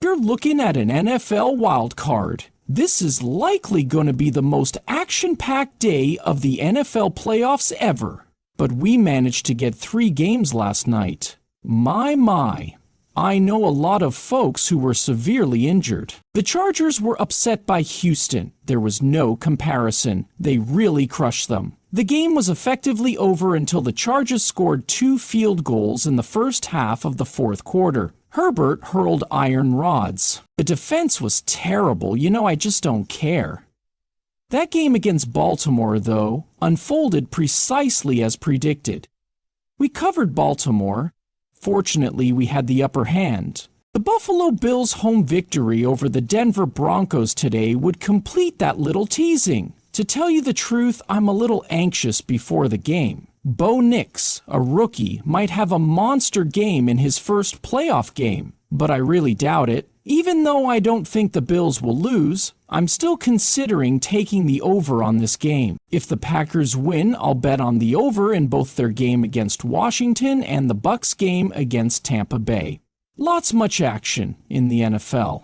You're looking at an NFL wildcard. This is likely going to be the most action-packed day of the NFL playoffs ever. But we managed to get 3 games last night. My. I know a lot of folks who were severely injured. The Chargers were upset by Houston. There was no comparison. They really crushed them. The game was effectively over until the Chargers scored 2 field goals in the first half of the fourth quarter. Herbert hurled iron rods. The defense was terrible. I just don't care. That game against Baltimore, though, unfolded precisely as predicted. We covered Baltimore. Fortunately, we had the upper hand. The Buffalo Bills' home victory over the Denver Broncos today would complete that little teasing. To tell you the truth, I'm a little anxious before the game. Bo Nix, a rookie, might have a monster game in his first playoff game, but I really doubt it. Even though I don't think the Bills will lose, I'm still considering taking the over on this game. If the Packers win, I'll bet on the over in both their game against Washington and the Bucs game against Tampa Bay. Much action in the NFL.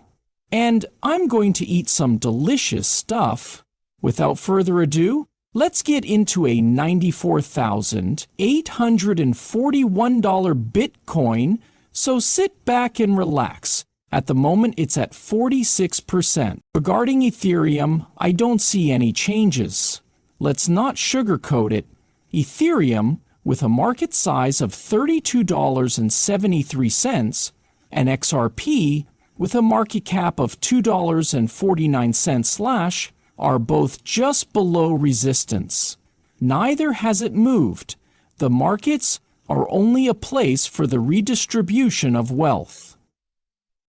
And I'm going to eat some delicious stuff. Without further ado, let's get into a $94,841 Bitcoin, so sit back and relax. At the moment, it's at 46%. Regarding Ethereum, I don't see any changes. Let's not sugarcoat it. Ethereum, with a market size of $32.73, and XRP, with a market cap of $2.49 are both just below resistance. Neither has it moved. The markets are only a place for the redistribution of wealth.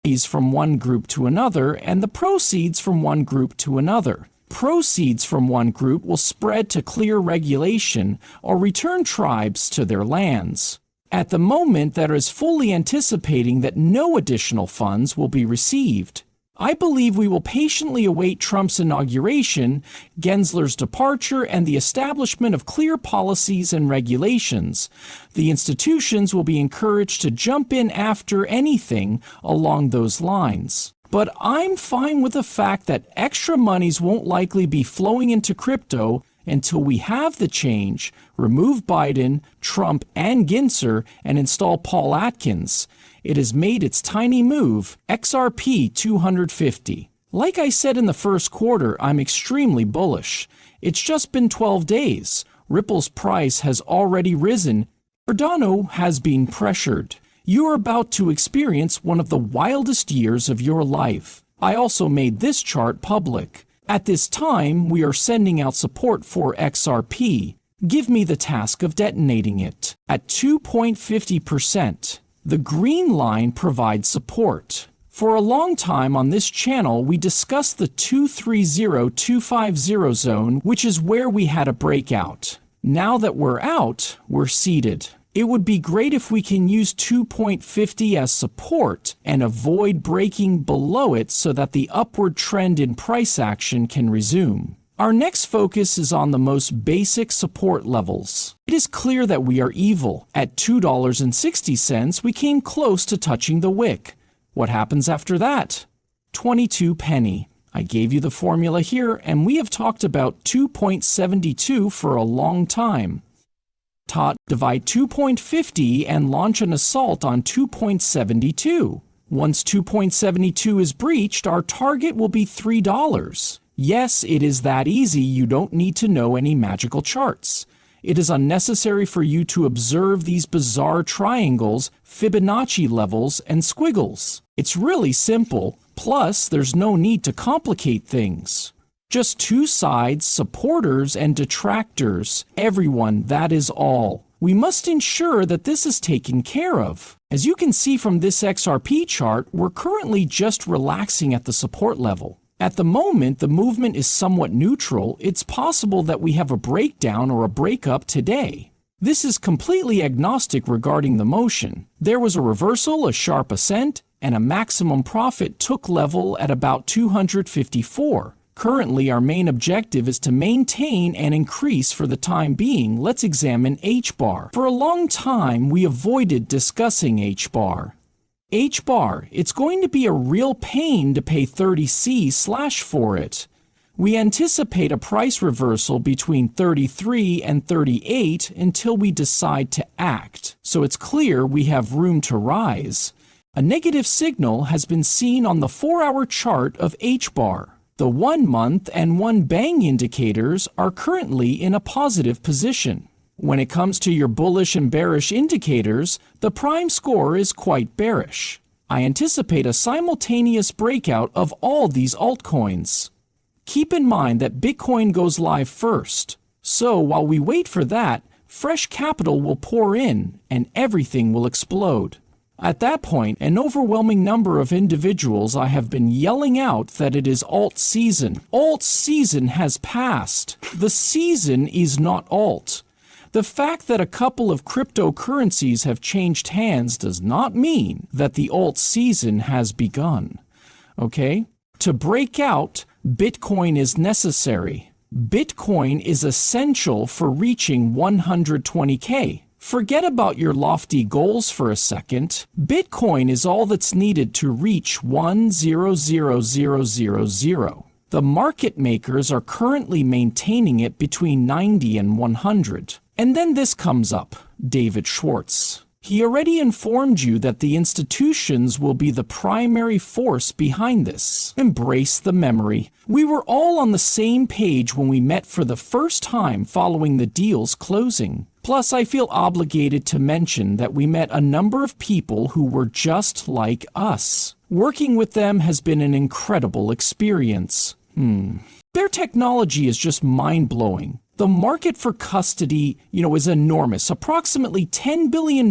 From one group to another, and the proceeds from one group to another. Proceeds from one group will spread to clear regulation or return tribes to their lands. At the moment, that is fully anticipating that no additional funds will be received. I believe we will patiently await Trump's inauguration, Gensler's departure, and the establishment of clear policies and regulations. The institutions will be encouraged to jump in after anything along those lines. But I'm fine with the fact that extra monies won't likely be flowing into crypto until we have the change, remove Biden, Trump, and Gensler, and install Paul Atkins. It has made its tiny move, XRP 250. Like I said in the first quarter, I'm extremely bullish. It's just been 12 days. Ripple's price has already risen. Cardano has been pressured. You are about to experience one of the wildest years of your life. I also made this chart public. At this time, we are sending out support for XRP. Give me the task of detonating it. At 2.50%. The green line provides support. For a long time on this channel, we discussed the 230-250 zone, which is where we had a breakout. Now that we're out, we're seated. It would be great if we can use 2.50 as support and avoid breaking below it so that the upward trend in price action can resume. Our next focus is on the most basic support levels. It is clear that we are evil. At $2.60, we came close to touching the wick. What happens after that? 22 penny. I gave you the formula here, and we have talked about 2.72 for a long time. Divide 2.50 and launch an assault on 2.72. Once 2.72 is breached, our target will be $3. Yes, it is that easy. You don't need to know any magical charts. It is unnecessary for you to observe these bizarre triangles, Fibonacci levels, and squiggles. It's really simple. Plus, there's no need to complicate things. Just two sides, supporters and detractors. Everyone, that is all. We must ensure that this is taken care of. As you can see from this XRP chart, we're currently just relaxing at the support level. At the moment, the movement is somewhat neutral. It's possible that we have a breakdown or a breakup today. This is completely agnostic regarding the motion. There was a reversal, a sharp ascent, and a maximum profit took level at about 254. Currently, our main objective is to maintain and increase for the time being. Let's examine H-bar. For a long time, we avoided discussing H-bar. H bar, it's going to be a real pain to pay 30C/ for it. We anticipate a price reversal between 33 and 38 until we decide to act, so it's clear we have room to rise. A negative signal has been seen on the 4-hour chart of H bar. The 1-month and 1 bang indicators are currently in a positive position. When it comes to your bullish and bearish indicators, the prime score is quite bearish. I anticipate a simultaneous breakout of all these altcoins. Keep in mind that Bitcoin goes live first, so while we wait for that, fresh capital will pour in and everything will explode. At that point, an overwhelming number of individuals I have been yelling out that it is alt season. Alt season has passed. The season is not alt. The fact that a couple of cryptocurrencies have changed hands does not mean that the alt season has begun. Okay? To break out, Bitcoin is necessary. Bitcoin is essential for reaching 120K. Forget about your lofty goals for a second. Bitcoin is all that's needed to reach 100,000. The market makers are currently maintaining it between 90 and 100. And then this comes up, David Schwartz. He already informed you that the institutions will be the primary force behind this. Embrace the memory. We were all on the same page when we met for the first time following the deal's closing. Plus, I feel obligated to mention that we met a number of people who were just like us. Working with them has been an incredible experience. Their technology is just mind-blowing. The market for custody, is enormous, approximately $10 billion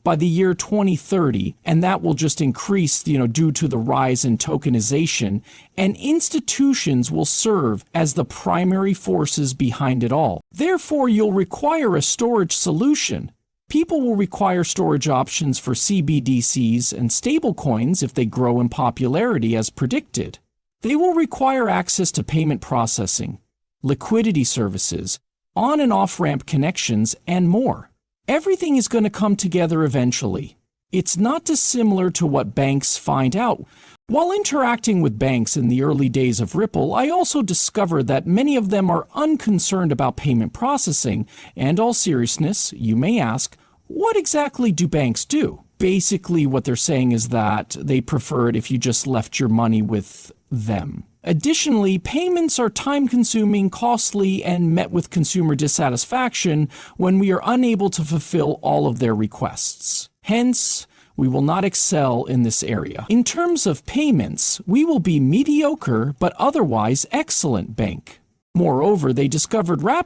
by the year 2030, and that will just increase, due to the rise in tokenization, and institutions will serve as the primary forces behind it all. Therefore, you'll require a storage solution. People will require storage options for CBDCs and stablecoins if they grow in popularity as predicted. They will require access to payment processing, liquidity services, on and off-ramp connections, and more. Everything is going to come together eventually. It's not dissimilar to what banks find out. While interacting with banks in the early days of Ripple, I also discovered that many of them are unconcerned about payment processing. And all seriousness, you may ask, what exactly do banks do? Basically, what they're saying is that they prefer it if you just left your money with them. Additionally, payments are time-consuming, costly, and met with consumer dissatisfaction when we are unable to fulfill all of their requests. Hence, we will not excel in this area. In terms of payments, we will be mediocre but otherwise excellent bank. Moreover, they discovered rapidly